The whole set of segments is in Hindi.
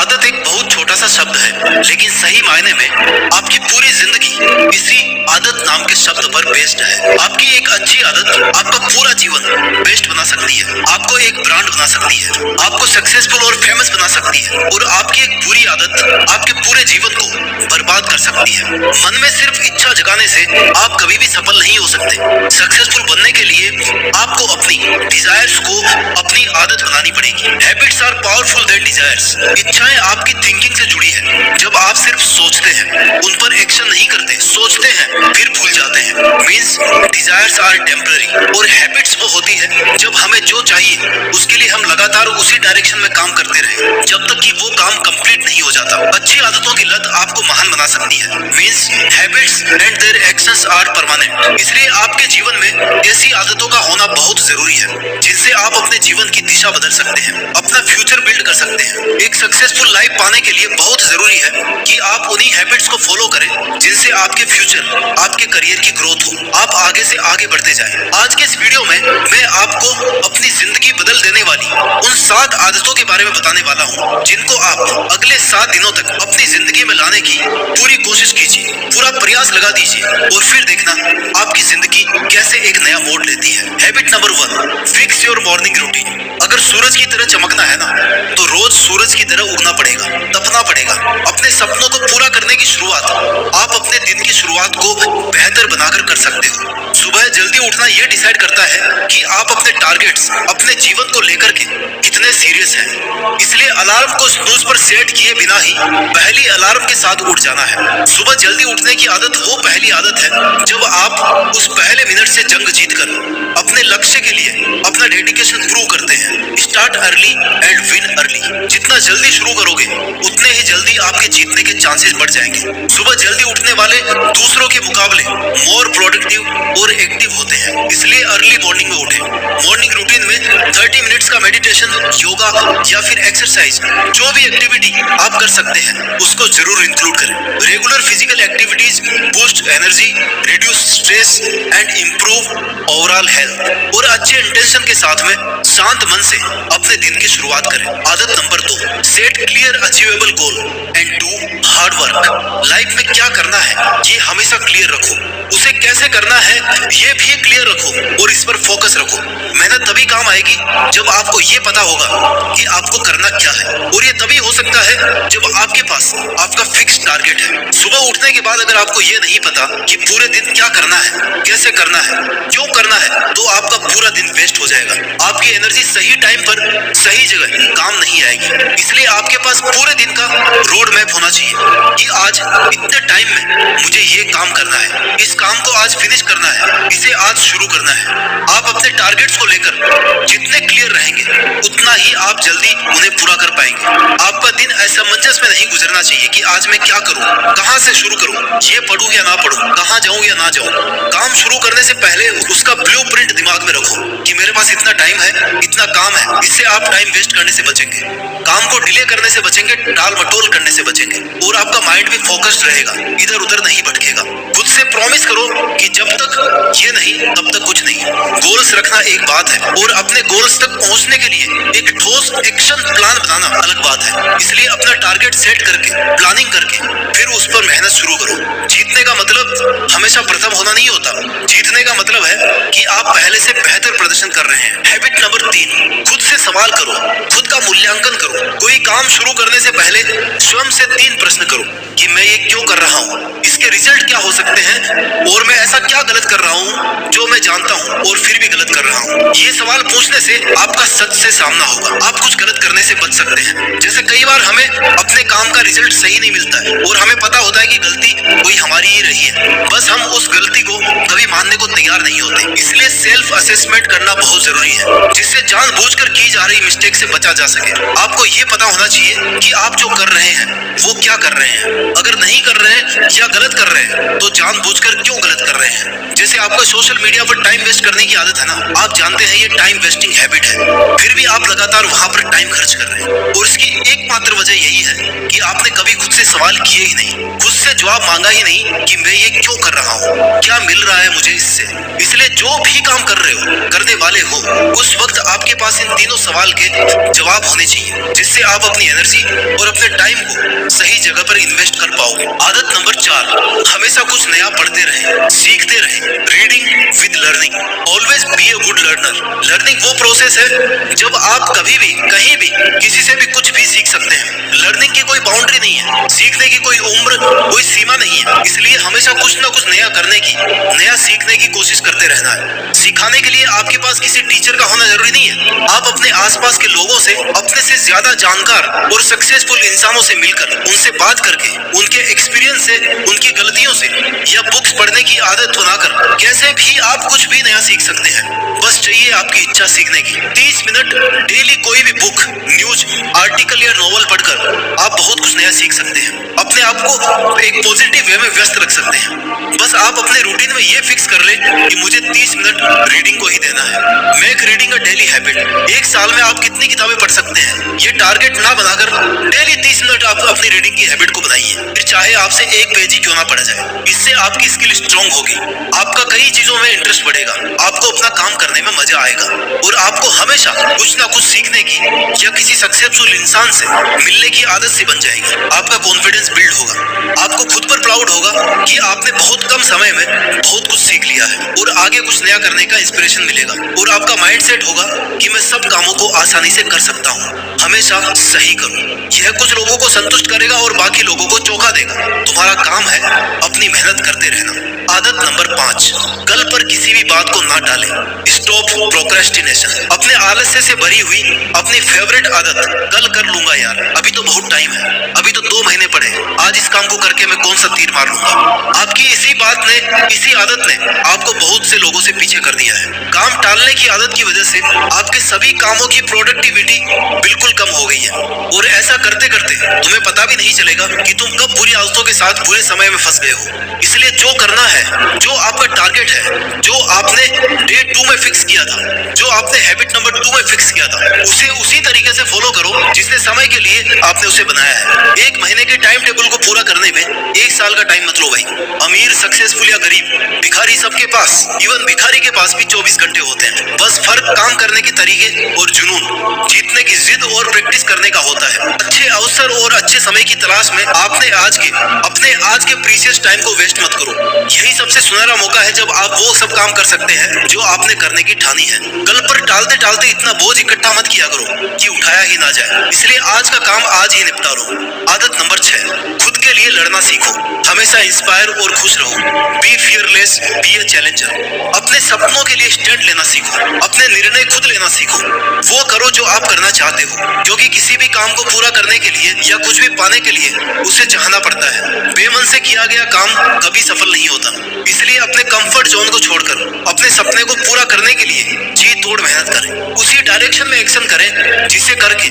आदत एक बहुत छोटा सा शब्द है, लेकिन सही मायने में आपकी पूरी जिंदगी इसी आदत नाम के शब्द पर बेस्ड है। आपकी एक अच्छी आदत आपका पूरा जीवन बेस्ट बना सकती है, आपको एक ब्रांड बना सकती है, आपको सक्सेसफुल और फेमस बना सकती है, और आपकी एक बुरी आदत आपके पूरे जीवन को बर्बाद कर सकती है। मन में सिर्फ इच्छा जगाने से आप कभी भी सफल नहीं हो सकते। सक्सेसफुल बनने के लिए आपको अपनी डिजायर्स को अपनी आदत बनानी पड़ेगी। Habits are powerful then desires. इच्छाएं आपकी थिंकिंग से जुड़ी है। जब आप सिर्फ सोचते हैं, उन पर एक्शन नहीं करते, सोचते हैं फिर भूल जाते हैं, मींस डिजायर्स आर टेम्पररी। और हैबिट्स वो होती है जब हमें जो चाहिए उसके लिए हम लगातार उसी डायरेक्शन में काम करते रहे जब तक कि वो काम कंप्लीट नहीं हो जाता। अच्छी आदतों की लत आपको महान बना सकती है, means habits and their actions are permanent. इसलिए आपके जीवन में ऐसी आदतों का होना बहुत जरूरी है जिनसे आप अपने जीवन की दिशा बदल सकते हैं, अपना फ्यूचर बिल्ड कर सकते हैं। एक सक्सेसफुल लाइफ पाने के लिए बहुत जरूरी है कि आप उन्हीं हैबिट्स को फॉलो करें जिनसे आपके फ्यूचर, आपके करियर की ग्रोथ हो, आप आगे से आगे बढ़ते जाएं। आज के इस वीडियो में मैं आपको अपनी जिंदगी बदल देने वाली उन 7 आदतों के बारे में बताने वाला हूं जिनको आप अगले 7 दिनों तक अपनी जिंदगी में लाने की पूरी कोशिश कीजिए, पूरा प्रयास लगा दीजिए और फिर देखना आपकी जिंदगी कैसे एक नया मोड़ लेती है। Habit number 1, fix your morning routine. अगर सूरज की तरह चमकना है ना, तो रोज सूरज की तरह उगना पड़ेगा, तपना पड़ेगा। अपने सपनों को पूरा करने की शुरुआत आप अपने दिन की शुरुआत को बेहतर बनाकर कर सकते हो। सुबह जल्दी उठना यह डिसाइड करता है कि आप अपने टारगेट्स, अपने जीवन को लेकर के कितने सीरियस हैं। इसलिए अलार्म को स्नूज पर सेट किए बिना ही पहली अलार्म के साथ उठ जाना है। सुबह जल्दी उठने की आदत वो पहली आदत है जब आप उस पहले मिनट से जंग जीतकर अपने लक्ष्य के लिए अपना डेडिकेशन प्रूव करते हैं। Start early and win early. जितना जल्दी शुरू करोगे उतने ही जल्दी आपके जीतने के चांसेस बढ़ जाएंगे। सुबह जल्दी उठने वाले दूसरों के मुकाबले मोर प्रोडक्टिव और एक्टिव होते हैं, इसलिए अर्ली मॉर्निंग में उठें। मॉर्निंग रूटीन में 30 मिनट्स का मेडिटेशन, योगा या फिर एक्सरसाइज, जो भी एक्टिविटी आप कर सकते हैं उसको जरूर इंक्लूड करें। Regular physical activities boost energy, reduce stress and improve overall health. और अच्छे इंटेंशन के साथ में शांत मन से अपने दिन की शुरुआत करें। आदत number 2, set clear achievable goal and do hard work. Life में क्या करना है ये हमेशा क्लियर रखो, उसे कैसे करना है ये भी क्लियर रखो और इस पर फोकस रखो। मेहनत तभी काम आएगी जब आपको ये पता होगा कि आपको करना क्या है, और ये तभी हो सकता है जब आपके पास आपका फिक्स टारगेट है। सुबह उठने के बाद अगर आपको ये नहीं पता कि पूरे दिन क्या करना है, कैसे करना है, क्यों करना है, तो आपका पूरा दिन वेस्ट हो जाएगा। आपकी एनर्जी सही टाइम पर सही जगह काम नहीं आएगी। इसलिए आपके पास पूरे दिन का रोड मैप होना चाहिए कि आज इतने टाइम में मुझे ये काम करना है, इस काम को आज फिनिश करना है, इसे आज शुरू करना है। आप अपने टारगेट्स को लेकर जितने क्लियर रहेंगे उतना ही आप जल्दी उन्हें पूरा कर पाएंगे। आपका दिन असमंजस में नहीं गुजरना चाहिए कि आज मैं क्या करूं, कहां से शुरू करूं, ये पढूं या ना पढूं, कहां जाऊं या ना जाऊं। काम शुरू करने से पहले उसका ब्लूप्रिंट दिमाग में रखो कि मेरे पास इतना टाइम है, इतना काम है। इससे आप टाइम वेस्ट करने से बचेंगे, काम को डिले करने से बचेंगे, टाल मटोल करने से बचेंगे, और आपका माइंड भी फोकस्ड रहेगा, इधर उधर नहीं भटकेगा। खुद से प्रॉमिस करो कि जब तक ये नहीं तब तक कुछ नहीं। गोल्स रखना एक बात है और अपने गोल्स तक पहुंचने के लिए एक ठोस एक्शन प्लान बनाना अलग बात है। इसलिए अपना टारगेट सेट करके, प्लानिंग करके फिर उस पर मेहनत शुरू करो। जीतने का मतलब हमेशा प्रथम होना नहीं होता। जीतने का मतलब है कि आप पहले से बेहतर प्रदर्शन कर रहे हैं। हैबिट नंबर 3, खुद से सवाल करो, खुद का मूल्यांकन करो। कोई काम शुरू करने से पहले स्वयं से 3 प्रश्न करो कि मैं ये क्यों कर रहा हूँ, इसके रिजल्ट क्या हो सकते हैं, और मैं ऐसा क्या गलत कर रहा हूँ जो मैं जानता हूँ और फिर भी गलत कर रहा हूँ। ये सवाल पूछने से आपका सच से सामना होगा, आप कुछ गलत करने से बच सकते हैं। जैसे कई बार हमें अपने काम का रिजल्ट सही नहीं मिलता है और हमें पता होता है कि गलती कोई हमारी ही रही है, बस हम उस गलती को कभी मानने को तैयार नहीं होते। इसलिए सेल्फ असेसमेंट करना बहुत जरूरी है, जिससे जानबूझकर की जा रही मिस्टेक से बचा जा सके। आपको ये पता होना चाहिए कि आप जो कर रहे हैं वो क्या कर रहे हैं। अगर नहीं कर रहे हैं या गलत कर रहे हैं तो जानबूझकर क्यों गलत कर रहे हैं। जैसे आपको सोशल मीडिया पर टाइम वेस्ट करने की आदत है ना, आप जानते हैं ये टाइम वेस्टिंग हैबिट है, फिर भी आप लगातार वहां पर टाइम खर्च कर रहे हैं, और इसकी एकमात्र वजह यही है कि आपने कभी खुद से से सवाल किए ही नहीं, खुद से जवाब मांगा ही नहीं कि मैं ये क्यों कर रहा हूँ, क्या मिल रहा है मुझे इससे। इसलिए जो भी काम कर रहे हो, करने वाले हो, उस वक्त आपके पास इन तीनों सवाल के जवाब होने चाहिए, जिससे आप अपनी एनर्जी और अपने टाइम को सही जगह पर इन्वेस्ट कर पाओगे। आदत नंबर 4, हमेशा कुछ नया पढ़ते रहें, सीखते रहें। Reading with learning, always be a good learner. Learning वो प्रोसेस है जब आप कभी भी कहीं भी किसी से भी कुछ भी सीख सकते हैं। लर्निंग की कोई बाउंड्री नहीं है, सीखने की कोई उम्र, कोई सीमा नहीं है। इसलिए हमेशा कुछ ना कुछ नया करने की, नया सीखने की कोशिश करते रहना है। सिखाने के लिए आपके पास किसी टीचर का होना जरूरी नहीं है। आप अपने आसपास के लोगों से, अपने से ज्यादा जानकार और सक्सेसफुल इंसानों से मिलकर, उनसे बात करके, उनके एक्सपीरियंस से, उनकी गलतियों से या बुक्स पढ़ने की आदत बनाकर कैसे भी आप कुछ भी नया सीख सकते हैं। बस चाहिए आपकी इच्छा सीखने की। 30 मिनट डेली कोई भी बुक, न्यूज, आर्टिकल या नॉवल पढ़कर आप बहुत कुछ नया सीख सकते हैं। अपने आप को एक पॉजिटिव वे में व्यस्त रख सकते हैं। बस आप अपने रूटीन में ये फिक्स कर ले कि मुझे 30 मिनट रीडिंग को ही देना है। Make reading a daily habit. एक साल में आप कितनी किताबें पढ़ सकते हैं, ये टारगेट ना बनाकर डेली 30 मिनट आप अपनी रीडिंग की हैबिट को बनाइए। फिर चाहे आपसे एक पेज ही क्यों ना पढ़ा जाए। इससे आपकी स्किल स्ट्रांग होगी, आपका कई चीजों में इंटरेस्ट बढ़ेगा, आपको अपना काम करने में मजा आएगा और आपको हमेशा कुछ ना कुछ सीखने की या किसी सक्सेसफुल इंसान से मिलने की आदत सी बन जाएगी। आपका कॉन्फिडेंस बिल्ड होगा, आपको खुद पर प्राउड होगा कि आपने बहुत कम समय में बहुत कुछ सीख लिया है और आगे कुछ नया करने का इंस्पिरेशन मिलेगा। और आपका माइंडसेट होगा कि मैं सब कामों को आसानी से कर सकता हूँ, हमेशा सही करूँ। यह कुछ लोगों को संतुष्ट करेगा और बाकी लोगों को चौंका देगा। तुम्हारा काम है अपनी मेहनत करते रहना। आदत नंबर 5, कल पर किसी भी बात को ना टालें। Stop procrastination. अपने आलस्य से भरी हुई अपनी फेवरेट आदत, कल कर लूंगा यार, अभी तो बहुत टाइम है, अभी तो 2 महीने पड़े, आज इस काम को करके मैं कौन सा तीर मार लूंगा। आपकी इसी बात ने, इसी आदत ने आपको बहुत से लोगों से पीछे कर दिया है। काम टालने की आदत की वजह से आपके सभी कामों की प्रोडक्टिविटी बिल्कुल कम हो गई है और ऐसा करते करते तुम्हें पता भी नहीं चलेगा कि तुम कब बुरी आदतों के साथ बुरे समय में फंस गए हो। इसलिए जो करना है, जो आपका टारगेट है, जो आपने डे 2 में फिक्स किया था, जो आपने हैबिट नंबर 2 में फिक्स किया था, उसे उसी तरीके से फॉलो करो जिसने समय के लिए आपने उसे बनाया है। 1 महीने के टाइम टेबल को पूरा करने में 1 साल का टाइम मत लो भाई। अमीर, सक्सेसफुल या गरीब, भिखारी, सबके पास, इवन भिखारी के पास भी 24 घंटे होते हैं। बस फर्क काम करने के तरीके और जुनून, जीतने की जिद और प्रैक्टिस करने का होता है। अच्छे अवसर और अच्छे समय की तलाश में अपने आज के प्रीशियस टाइम को वेस्ट मत करो। यही सबसे सुनहरा मौका है जब आप वो सब काम कर सकते हैं जो आपने करने की ठानी है। कल पर टालते टालते इतना बोझ इकट्ठा मत किया करो कि उठाया ही ना जाए। इसलिए आज का काम आज ही निपटा लो। आदत नंबर 6, खुद के लिए लड़ना सीखो। हमेशा इंस्पायर और खुश रहो। Be fearless, be a challenger. अपने सपनों के लिए स्टैंड लेना सीखो, अपने निर्णय खुद लेना सीखो। वो करो जो आप करना चाहते हो, क्योंकि किसी भी काम को पूरा करने के लिए या कुछ भी पाने के लिए उसे चाहना पड़ता है। बेमन से किया गया काम कभी सफल नहीं होता। इसलिए अपने कंफर्ट जोन को छोड़कर अपने सपने को पूरा करने के लिए जी तोड़ मेहनत करें। उसी डायरेक्शन में एक्शन करें जिसे करके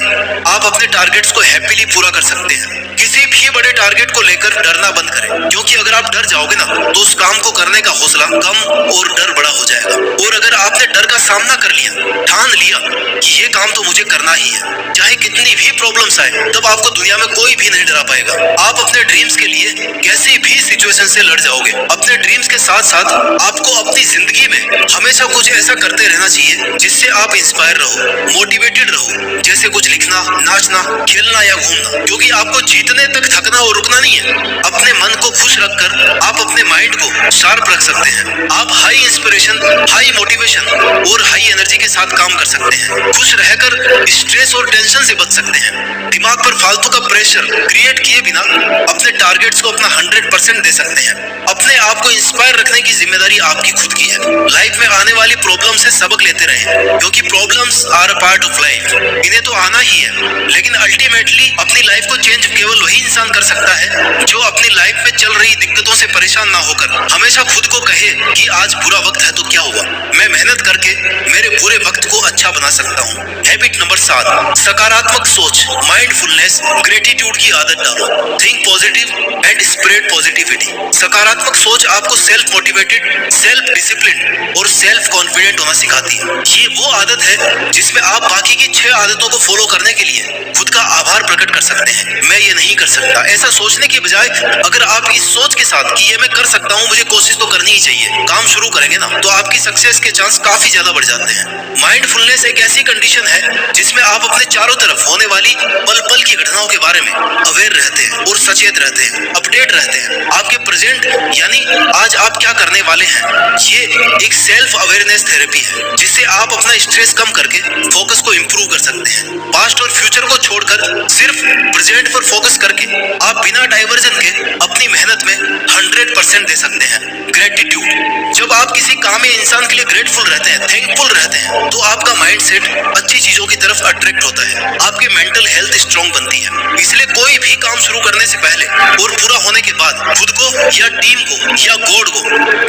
आप अपने टारगेट्स को हैप्पीली पूरा कर सकते हैं। किसी भी बड़े टारगेट को लेकर डरना बंद करें, क्योंकि अगर आप डर जाओगे ना तो उस काम को करने का हौसला कम और डर बड़ा हो जाएगा। और अगर आपने डर का सामना कर लिया, ठान लिया कि ये काम तो मुझे करना ही है, चाहे कितनी भी प्रॉब्लम्स आए, तब आपको दुनिया में कोई भी नहीं डरा पाएगा। आप अपने ड्रीम्स के लिए कैसी भी सिचुएशन से लड़ जाओगे। अपने ड्रीम्स के साथ साथ आपको अपनी जिंदगी में हमेशा कुछ ऐसा करते रहना चाहिए जिससे आप इंस्पायर रहो, मोटिवेटेड रहो। जैसे कुछ लिखना, नाचना, खेलना या घूमना, क्योंकि आपको जीतने तक थकना और रुकना नहीं है। अपने मन को खुश रखकर आप अपने माइंड को शार्प रख सकते हैं। आप हाई इंस्पिरेशन, हाई मोटिवेशन और हाई एनर्जी के साथ काम कर सकते हैं। खुश रहकर स्ट्रेस और टेंशन से बच सकते हैं। दिमाग पर फालतू का प्रेशर क्रिएट किए बिना अपने टारगेट्स को अपना 100% दे सकते हैं। अपने आप को इंस्पायर रखने की जिम्मेदारी आपकी खुद की है। लाइफ में आने वाली प्रॉब्लम से सबक लेते रहें, क्योंकि problems are a part of life. इन्हें तो आना ही है, लेकिन अल्टीमेटली अपनी लाइफ को चेंज केवल वही इंसान कर सकता है जो अपनी लाइफ में चल रही दिक्कतों से परेशान ना होकर हमेशा खुद को कहे कि आज बुरा वक्त है तो क्या हुआ, मैं मेहनत करके मेरे बुरे वक्त को अच्छा बना सकता हूँ। हैबिट नंबर 7, सकारात्मक सोच, माइंडफुलनेस, ग्रेटिट्यूड की आदत डालो। Think positive and spread positivity. सकारात्मक सोच आपको सेल्फ मोटिवेटेड, सेल्फ डिसिप्लिन और सेल्फ कॉन्फिडेंट होना सिखाती है। ये वो आदत है जिसमें आप बाकी की 6 आदतों को फॉलो करने के लिए खुद का आभार प्रकट कर सकते हैं। मैं ये नहीं कर सकता, ऐसा सोचने के बजाय अगर आप इस सोच के साथ कि ये मैं कर सकता हूँ, मुझे कोशिश तो करनी ही चाहिए, काम शुरू करेंगे ना, तो आपकी सक्सेस के चांस काफी ज्यादा बढ़ जाते हैं। माइंडफुलनेस एक ऐसी कंडीशन है जिसमें आप अपने चारों तरफ होने वाली पल पल की घटनाओं के बारे में अवेयर रहते हैं और सचेत रहते हैं, अपडेट रहते हैं। आपके प्रेजेंट यानी आज आप क्या करने वाले हैं, ये एक सेल्फ अवेयरनेस थेरेपी है जिससे आप अपना स्ट्रेस कम करके फोकस को इंप्रूव कर सकते हैं। पास्ट और फ्यूचर को छोड़कर सिर्फ प्रेजेंट पर फोकस करके आप बिना डाइवर्जन के अपनी मेहनत में 100% दे सकते हैं। ग्रेटिट्यूड, जब आप किसी काम या इंसान के लिए ग्रेटफुल रहते हैं, थैंकफुल रहते हैं, तो आपका माइंडसेट अच्छी चीजों की तरफ अट्रैक्ट होता है, आपकी मेंटल हेल्थ स्ट्रांग बनती है। इसलिए कोई भी काम शुरू करने से पहले और पूरा होने के बाद खुद को या टीम को या गॉड को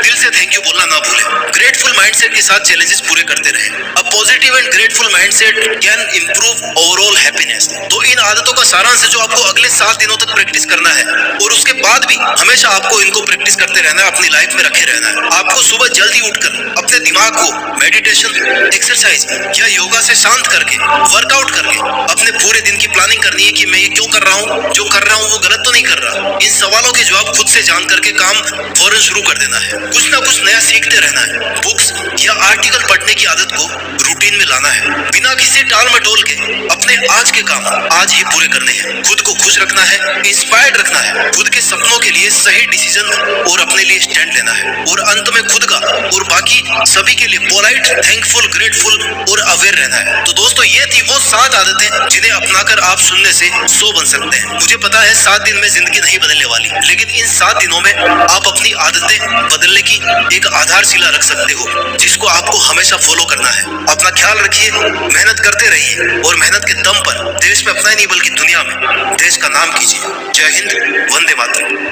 दिल से थैंक यू बोलना ना भूलें। ग्रेटफुल माइंडसेट के साथ चैलेंजेस पूरे करते रहें। A positive and grateful mindset can improve overall happiness. तो इन आदतों का सारांश है जो आपको अगले 7 दिनों तक प्रैक्टिस करना है और उसके बाद भी हमेशा आपको इनको प्रैक्टिस करते रहना है, अपनी लाइफ में रखे रहना है। आपको सुबह जल्दी उठकर अपने दिमाग को मेडिटेशन, एक्सरसाइज या योगा से शांत करके, वर्कआउट करके अपने पूरे दिन की प्लानिंग करनी है कि मैं ये क्यों कर रहा हूँ, जो कर रहा हूँ वो गलत तो नहीं कर रहा। इन सवालों के जवाब खुद से जान करके काम फौरन शुरू कर देना है। कुछ ना कुछ नया सीखते रहना है। बुक्स या आर्टिकल पढ़ने की आदत को रूटीन में लाना है। बिना किसी टाल मटोल के अपने आज के काम आज ही पूरे करने हैं। खुद को खुश रखना है, इंस्पायर्ड रखना है, खुद के सपनों के लिए सही डिसीजन और अपने लिए स्टैंड लेना है और अंत में खुद का और बाकी सभी के लिए पोलाइट, थैंकफुल, ग्रेटफुल और अवेयर रहना है। तो दोस्तों, ये थी वो 7 आदतें जिन्हें अपनाकर आप शून्य से 100 बन सकते हैं। मुझे पता है 7 दिन में जिंदगी नहीं बदलने वाली, लेकिन इन 7 दिनों में आप अपनी आदतें बदलने की एक आधारशिला रख सकते हो जिसको आपको हमेशा फॉलो करना है। अपना ख्याल रखिए, मेहनत करते रहिए और मेहनत के दम पर देश में अपना ही नहीं बल्कि दुनिया में देश का नाम कीजिए। जय हिंद, वंदे मातरम।